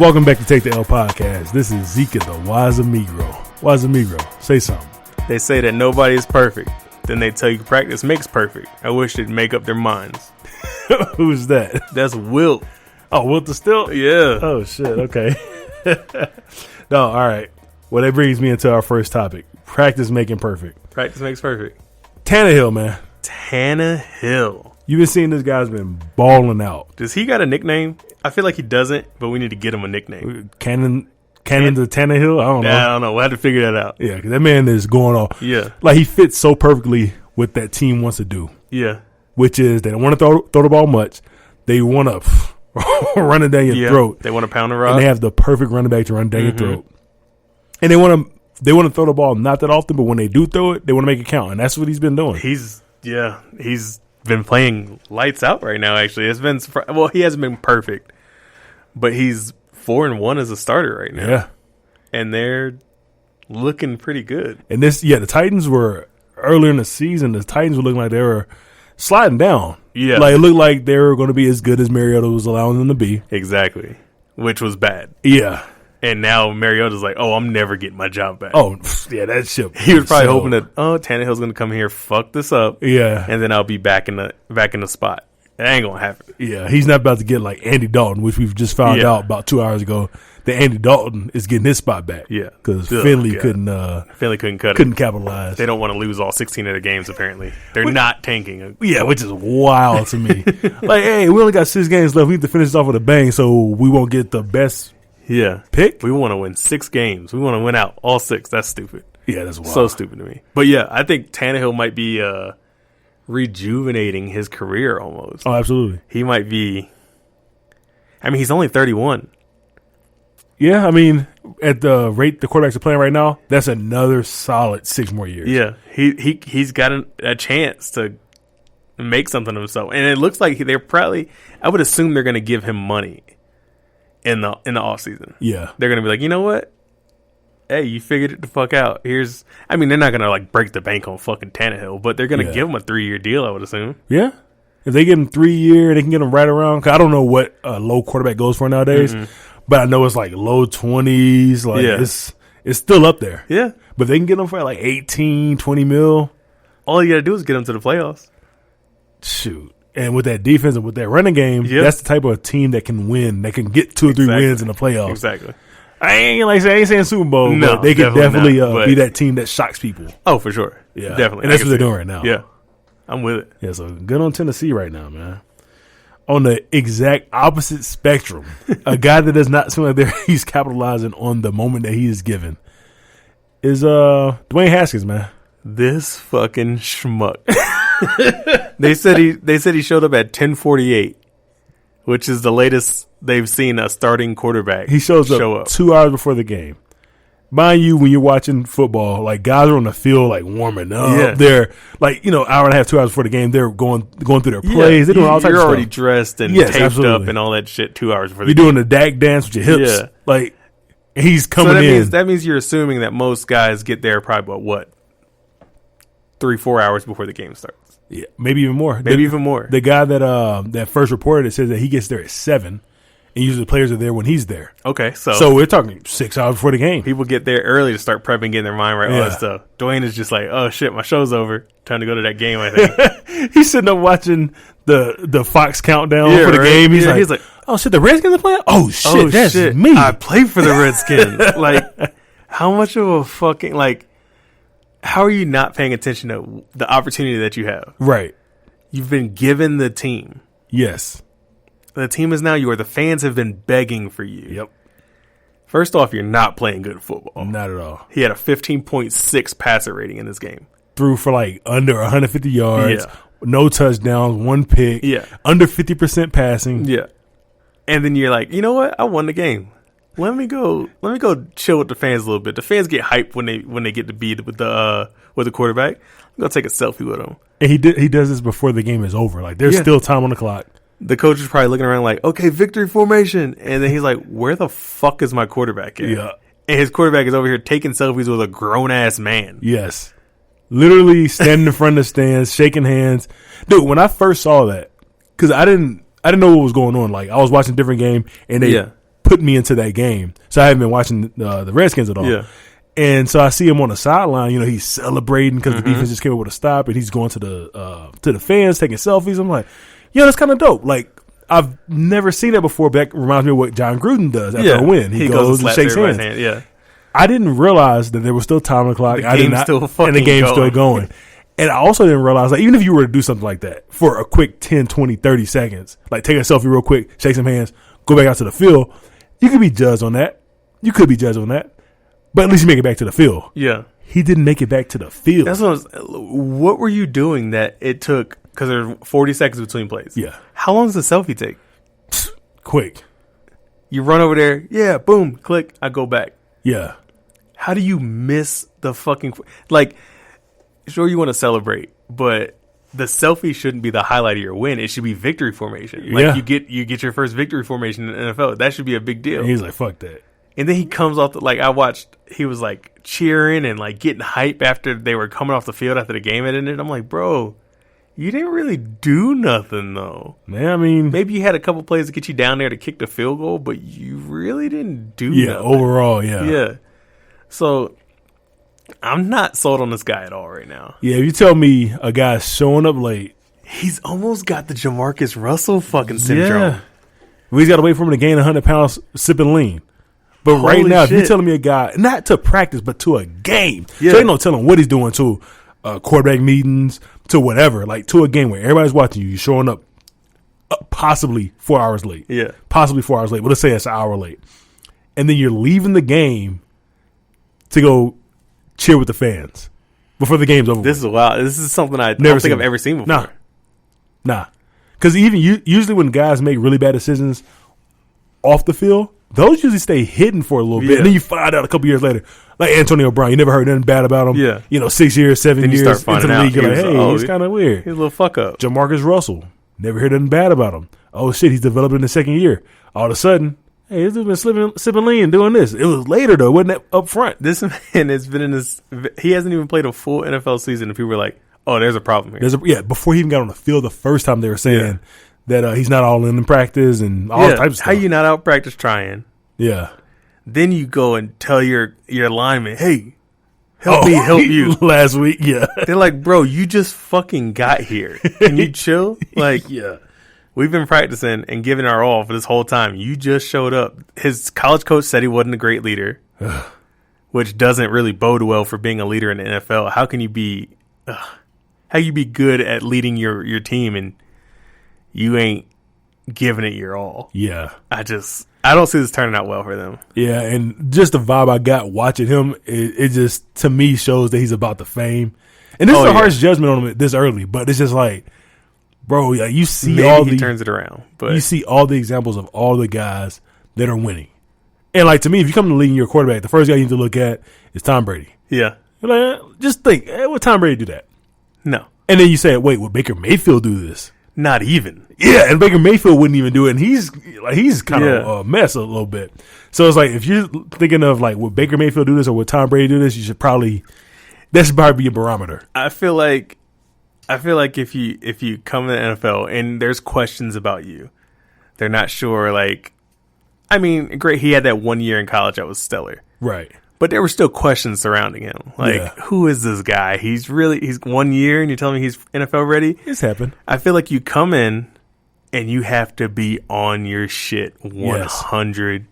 Welcome back to Take the L podcast. This is Zeek and the Wise Amigro. Wise Amigro, say something. They say that nobody is perfect. Then they tell you practice makes perfect. I wish they'd make up their minds. Who's that? That's Wilt. Oh, Wilt the Stilt? Yeah. Oh, shit. Okay. No, all right. Well, that brings me into our first topic. Practice making perfect. Practice makes perfect. Tannehill, man. Tannehill. You've been seeing this guy's been balling out. Does he got a nickname? I feel like he doesn't, but we need to get him a nickname. Cannon to Tannehill? I don't know. I don't know. We'll have to figure that out. Yeah, because that man is going off. Yeah. Like, he fits so perfectly what that team wants to do. Yeah. Which is they don't want to throw the ball much. They want to run it down your throat. They want to pound the rock. And they have the perfect running back to run down your throat. And they want to throw the ball not that often, but when they do throw it, they want to make it count. And that's what he's been doing. He's been playing lights out right now, actually. He hasn't been perfect, but he's 4-1 as a starter right now. Yeah. And they're looking pretty good. And the Titans were, earlier in the season, the Titans were looking like they were sliding down. Yeah. Like, it looked like they were going to be as good as Mariota was allowing them to be. Exactly. Which was bad. Yeah. And now Mariota's like, oh, I'm never getting my job back. Oh, yeah, that shit. He was probably hoping that, Tannehill's going to come here, fuck this up. Yeah. And then I'll be back in the spot. That ain't going to happen. Yeah, he's not about to get like Andy Dalton, which we've just found out about 2 hours ago, that Andy Dalton is getting his spot back. Yeah. Because Finley couldn't capitalize. They don't want to lose all 16 of the games, apparently. They're not tanking. Yeah, which is wild to me. Like, hey, we only got 6 games left. We need to finish this off with a bang so we won't get the best pick. We want to win 6 games. We want to win out all 6. That's stupid. Yeah, that's wild. So stupid to me. But yeah, I think Tannehill might be rejuvenating his career almost. Oh, absolutely. He might be. I mean, he's only 31. Yeah, I mean, at the rate the quarterbacks are playing right now, that's another solid 6 more years. Yeah, he's got a chance to make something of himself, and it looks like they're probably. I would assume they're going to give him money in the offseason. Yeah, they're going to be like, you know what? Hey, you figured it the fuck out. They're not going to like break the bank on fucking Tannehill, but they're going to give him a 3-year deal, I would assume. Yeah. If they get him 3 year, they can get him right around. Cause I don't know what a low quarterback goes for nowadays, but I know it's like low 20s. Like it's still up there. Yeah. But if they can get him for like 18, 20 mil. All you got to do is get him to the playoffs. Shoot. And with that defense and with that running game, that's the type of team that can win. That can get 2 or 3 wins in the playoffs. Exactly. I ain't saying Super Bowl, no, but they can definitely be that team that shocks people. Oh, for sure. Yeah, definitely. And that's what they're doing right now. Yeah, I'm with it. Yeah, so good on Tennessee right now, man. On the exact opposite spectrum, a guy that does not seem like he's capitalizing on the moment that he is given is Dwayne Haskins, man. This fucking schmuck. They said he showed up at 10:48, which is the latest they've seen a starting quarterback. He shows up 2 hours before the game. Mind you, when you're watching football, like guys are on the field, like warming up. Yeah. They're like, hour and a half, 2 hours before the game. They're going through their plays. They're doing all types of stuff. You're already dressed and taped up and all that shit 2 hours before the game. You're doing the Dak dance with your hips. Yeah. Like he's coming in. That means you're assuming that most guys get there probably what 3-4 hours before the game starts. Yeah, maybe even more. Even more. The guy that first reported it says that he gets there at 7, and usually the players are there when he's there. Okay, so we're talking 6 hours before the game. People get there early to start prepping, getting their mind right, all that stuff. Dwayne is just like, oh shit, my show's over. Time to go to that game. I think he's sitting up watching the Fox countdown for the game. He's like, oh shit, the Redskins are playing. Oh shit, that's me. I play for the Redskins. Like, how much of a fucking like. How are you not paying attention to the opportunity that you have? Right. You've been given the team. Yes. The team is now yours. The fans have been begging for you. Yep. First off, you're not playing good football. Not at all. He had a 15.6 passer rating in this game. Threw for like under 150 yards. Yeah. No touchdowns, 1 pick. Yeah. Under 50% passing. Yeah. And then you're like, you know what? I won the game. Let me go chill with the fans a little bit. The fans get hyped when they get to be with the quarterback. I'm gonna take a selfie with him. And he does this before the game is over. Like there's still time on the clock. The coach is probably looking around like, okay, victory formation, and then he's like, where the fuck is my quarterback at? Yeah. And his quarterback is over here taking selfies with a grown ass man. Yes. Literally standing in front of the stands, shaking hands. Dude, when I first saw that, because I didn't know what was going on. Like I was watching a different game, and they put me into that game. So I haven't been watching the Redskins at all. Yeah. And so I see him on the sideline. He's celebrating because the defense just came up with a stop, and he's going to the fans taking selfies. I'm like, that's kind of dope. Like, I've never seen that before, but that reminds me of what John Gruden does after a win. He goes and shakes hands. Yeah. I didn't realize that there was still time on the clock. The game's still going. And I also didn't realize, like, even if you were to do something like that for a quick 10, 20, 30 seconds, like take a selfie real quick, shake some hands, go back out to the field, you could be judged on that. But at least you make it back to the field. Yeah. He didn't make it back to the field. What were you doing that it took, because there were 40 seconds between plays? Yeah. How long does a selfie take? Quick. You run over there, yeah, boom, click, I go back. Yeah. How do you miss the fucking... Like, sure you want to celebrate, but the selfie shouldn't be the highlight of your win. It should be victory formation. Like, you get your first victory formation in the NFL. That should be a big deal. And he's like, fuck that. And then he comes off I watched, he was like cheering and like getting hype after they were coming off the field after the game had ended. I'm like, bro, you didn't really do nothing though. Man, I mean, maybe you had a couple plays to get you down there to kick the field goal, but you really didn't do nothing. Overall, yeah. Yeah. So I'm not sold on this guy at all right now. Yeah, if you tell me a guy showing up late, he's almost got the Jamarcus Russell fucking syndrome. Yeah. He's got to wait for him to gain 100 pounds sipping lean. But right now, if you're telling me a guy, not to practice, but to a game, so ain't no telling what he's doing to quarterback meetings, to whatever, like to a game where everybody's watching you, you're showing up possibly 4 hours late. Yeah. Possibly 4 hours late. Well, let's say it's an hour late. And then you're leaving the game to go cheer with the fans before the game's over. This is wild. This is something I don't think I've ever seen before. Nah. Because usually when guys make really bad decisions off the field, those usually stay hidden for a little bit. And then you find out a couple years later, like Antonio Brown, you never heard nothing bad about him. Yeah. 6 years, 7 then years you start into the league, you're like, hey, he's kind of weird. He's a little fuck up. Jamarcus Russell, never heard nothing bad about him. Oh, shit, he's developing in the second year. All of a sudden, hey, he's been sipping lean doing this. It was later, though. It wasn't up front. This man has been in this. He hasn't even played a full NFL season, and people were like, oh, there's a problem here. Before he even got on the field the first time, they were saying that he's not all in practice and all types of stuff. How you not out practice trying? Yeah. Then you go and tell your lineman, hey, help me help you. Last week, yeah. They're like, bro, you just fucking got here. Can you chill? Like, we've been practicing and giving our all for this whole time. You just showed up. His college coach said he wasn't a great leader, which doesn't really bode well for being a leader in the NFL. How can you be good at leading your team and you ain't giving it your all? Yeah. I don't see this turning out well for them. Yeah, and just the vibe I got watching him, it just, to me, shows that he's about the fame. And this is a harsh judgment on him this early, but it's just like, bro, like you see he turns it around. But you see all the examples of all the guys that are winning. And like, to me, if you come to leading your quarterback, the first guy you need to look at is Tom Brady. Yeah. You're like, just think, would Tom Brady do that? No. And then you say, wait, would Baker Mayfield do this? Not even. Yeah, and Baker Mayfield wouldn't even do it, and he's kind of a mess a little bit. So it's like, if you're thinking of like, would Baker Mayfield do this or would Tom Brady do this, that should probably be a barometer. I feel like if you come to the NFL and there's questions about you, they're not sure. Like, I mean, great, he had that 1 year in college that was stellar, right? But there were still questions surrounding him. Like, who is this guy? He's 1 year and you're telling me he's NFL ready? It's happened. I feel like you come in and you have to be on your shit 100%.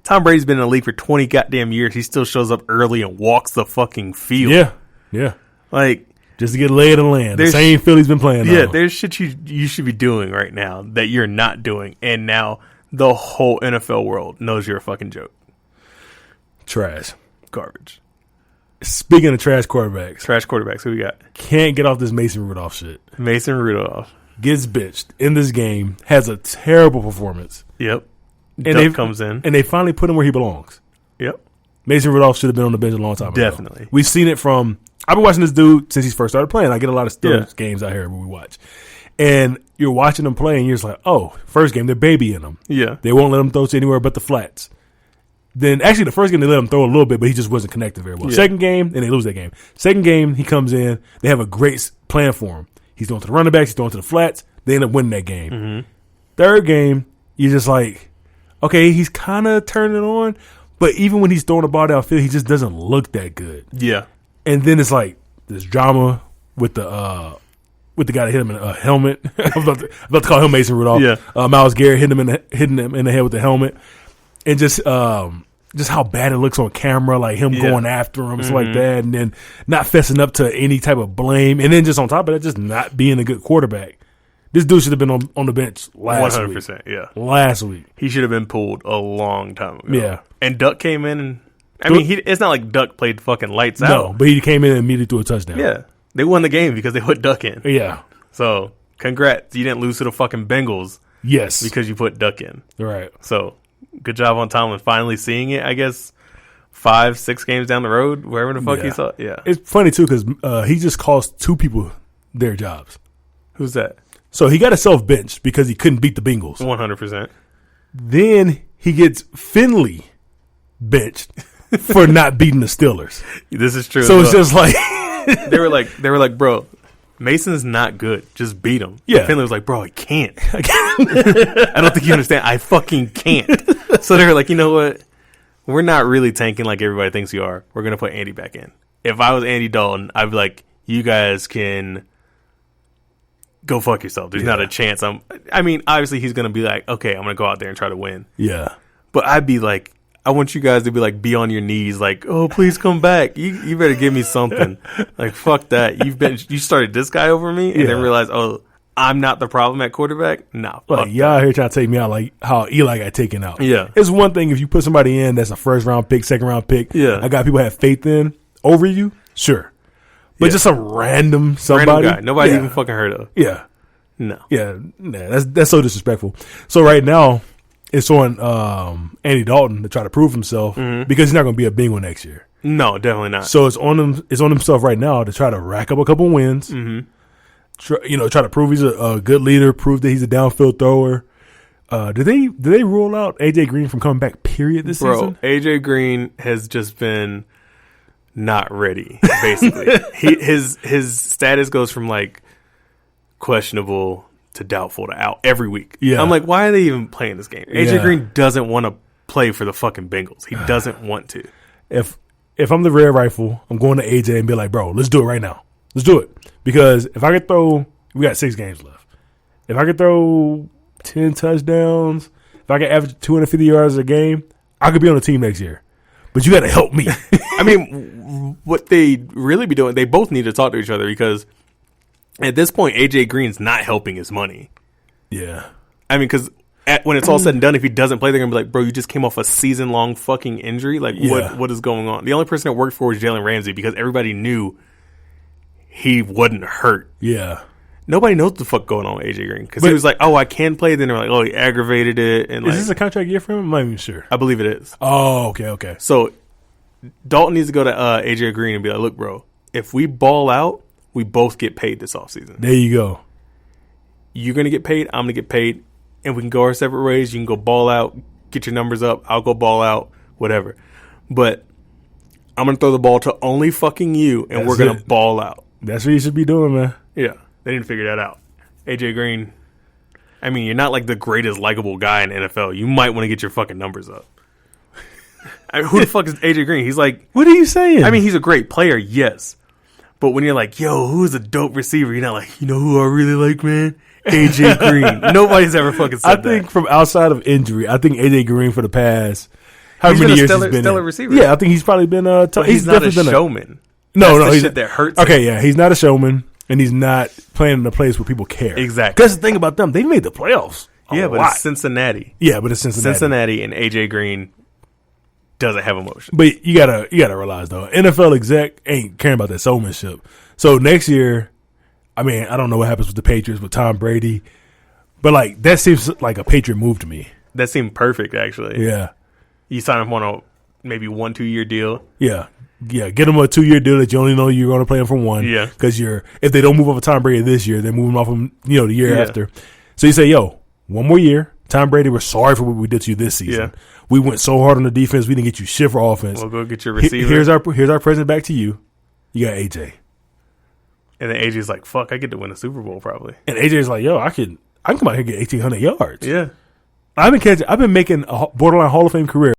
Tom Brady's been in the league for 20 goddamn years. He still shows up early and walks the fucking field. Yeah. Like, just to get lay of the land. The same field he's been playing on. Yeah, there's shit you should be doing right now that you're not doing. And now the whole NFL world knows you're a fucking joke. Trash. Garbage. Speaking of trash quarterbacks. Who we got? Can't get off this Mason Rudolph shit. Mason Rudolph. Gets bitched in this game. Has a terrible performance. Yep. And Duck comes in. And they finally put him where he belongs. Yep. Mason Rudolph should have been on the bench a long time ago. Definitely. We've seen it from... I've been watching this dude since he first started playing. I get a lot of Steelers games out here where we watch. And you're watching them play and you're just like, oh, first game, they're babying him. Yeah. They won't let him throw to anywhere but the flats. Then, actually, the first game, they let him throw a little bit, but he just wasn't connected very well. Yeah. Second game, and they lose that game. Second game, he comes in. They have a great plan for him. He's throwing to the running backs. He's throwing to the flats. They end up winning that game. Mm-hmm. Third game, you're just like, okay, he's kind of turning it on, but even when he's throwing the ball downfield, he just doesn't look that good. Yeah. And then it's like this drama with the guy that hit him in a helmet. I'm about to call him Mason Rudolph. Yeah. Myles Garrett hitting him in the head with the helmet, and just how bad it looks on camera, like him going after him, stuff like that, and then not fessing up to any type of blame, and then just on top of that, just not being a good quarterback. This dude should have been on the bench last 100%, yeah. Last week. He should have been pulled a long time ago. Yeah. And Duck came in and, it's not like Duck played fucking lights out. No, but he came in and immediately threw a touchdown. Yeah. They won the game because they put Duck in. Yeah. So, congrats. You didn't lose to the fucking Bengals. Yes. Because you put Duck in. Right. So, good job on Tomlin finally seeing it, I guess, 5-6 games down the road, wherever the fuck he saw it. Yeah. It's funny, too, because he just cost 2 people their jobs. Who's that? So he got himself benched because he couldn't beat the Bengals. 100%. Then he gets Finley benched for not beating the Steelers. This is true. So it's just like they were like, bro, Mason's not good. Just beat him. Yeah. And Finley was like, bro, I can't. I don't think you understand. I fucking can't. So they were like, you know what? We're not really tanking like everybody thinks we are. We're gonna put Andy back in. If I was Andy Dalton, I'd be like, you guys can go fuck yourself. There's not a chance. Obviously he's going to be like, okay, I'm going to go out there and try to win. Yeah. But I'd be like, I want you guys to be like, be on your knees, like, oh, please come back. You better give me something. Like, fuck that. You started this guy over me and then realized, oh, I'm not the problem at quarterback. Nah, fuck y'all out here trying to take me out like how Eli got taken out. Yeah. It's one thing if you put somebody in that's a first round pick, second round pick. Yeah. I got people have faith in over you. Sure. But just some random somebody. Random guy. Nobody even fucking heard of. Yeah. No. Yeah. Nah, that's so disrespectful. So right now, it's on Andy Dalton to try to prove himself because he's not going to be a Bengal next year. No, definitely not. So it's on him. It's on himself right now to try to rack up a couple wins. Try to prove he's a good leader. Prove that he's a downfield thrower. Did they rule out AJ Green from coming back? Period. This season, AJ Green has just been not ready. Basically, his status goes from like questionable to doubtful to out every week. Yeah, I'm like, why are they even playing this game? AJ Green doesn't want to play for the fucking Bengals. He doesn't want to. If I'm the Red Rifle, I'm going to AJ and be like, bro, let's do it right now. Let's do it. Because if I could throw, we got 6 games left. If I could throw 10 touchdowns, if I could average 250 yards a game, I could be on the team next year. But you got to help me. I mean, what they really be doing, they both need to talk to each other because at this point, AJ Green's not helping his money. Yeah. I mean, because when it's all said and done, if he doesn't play, they're going to be like, bro, you just came off a season-long fucking injury. Like, what is going on? The only person that worked for was Jalen Ramsey because everybody knew he wasn't hurt. Yeah. Nobody knows what the fuck going on with AJ Green because he was like, oh, I can play. Then they're like, oh, he aggravated it. And is this a contract year for him? I'm not even sure. I believe it is. Oh, okay. So Dalton needs to go to AJ Green and be like, look, bro, if we ball out, we both get paid this offseason. There you go. You're going to get paid. I'm going to get paid. And we can go our separate ways. You can go ball out, get your numbers up. I'll go ball out, whatever. But I'm going to throw the ball to only fucking you, and we're going to ball out. That's what you should be doing, man. Yeah. They didn't figure that out. AJ Green, I mean, you're not like the greatest likable guy in the NFL. You might want to get your fucking numbers up. I mean, who the fuck is AJ Green? He's like, what are you saying? I mean, he's a great player, yes. But when you're like, yo, who's a dope receiver? You're not like, you know who I really like, man? AJ Green. Nobody's ever fucking said that. I think from outside of injury, I think AJ Green for the past how many years he's been stellar receiver. Yeah, I think he's probably been he's not a showman. No, he's he's shit that hurts. Okay, yeah, he's not a showman, and he's not playing in a place where people care. Exactly. That's the thing about them; they made the playoffs. Yeah, but it's Cincinnati. Yeah, but it's Cincinnati. Cincinnati and AJ Green doesn't have emotion. But you gotta realize though, NFL exec ain't caring about that showmanship. So next year, I mean, I don't know what happens with the Patriots with Tom Brady, but like that seems like a Patriot move to me. That seemed perfect, actually. Yeah, you sign him on a maybe 1-2 year deal. Yeah, get him a 2-year deal that you only know you're going to play him for 1. Yeah, because if they don't move off of Tom Brady this year, they're moving off him, the year after. So you say, yo, 1 more year. Tom Brady, we're sorry for what we did to you this season. Yeah. We went so hard on the defense, we didn't get you shit for offense. We'll go get your receiver. Here's our present back to you. You got AJ. And then AJ's like, fuck, I get to win a Super Bowl probably. And AJ's like, yo, I can come out here and get 1,800 yards. Yeah. I've been making a borderline Hall of Fame career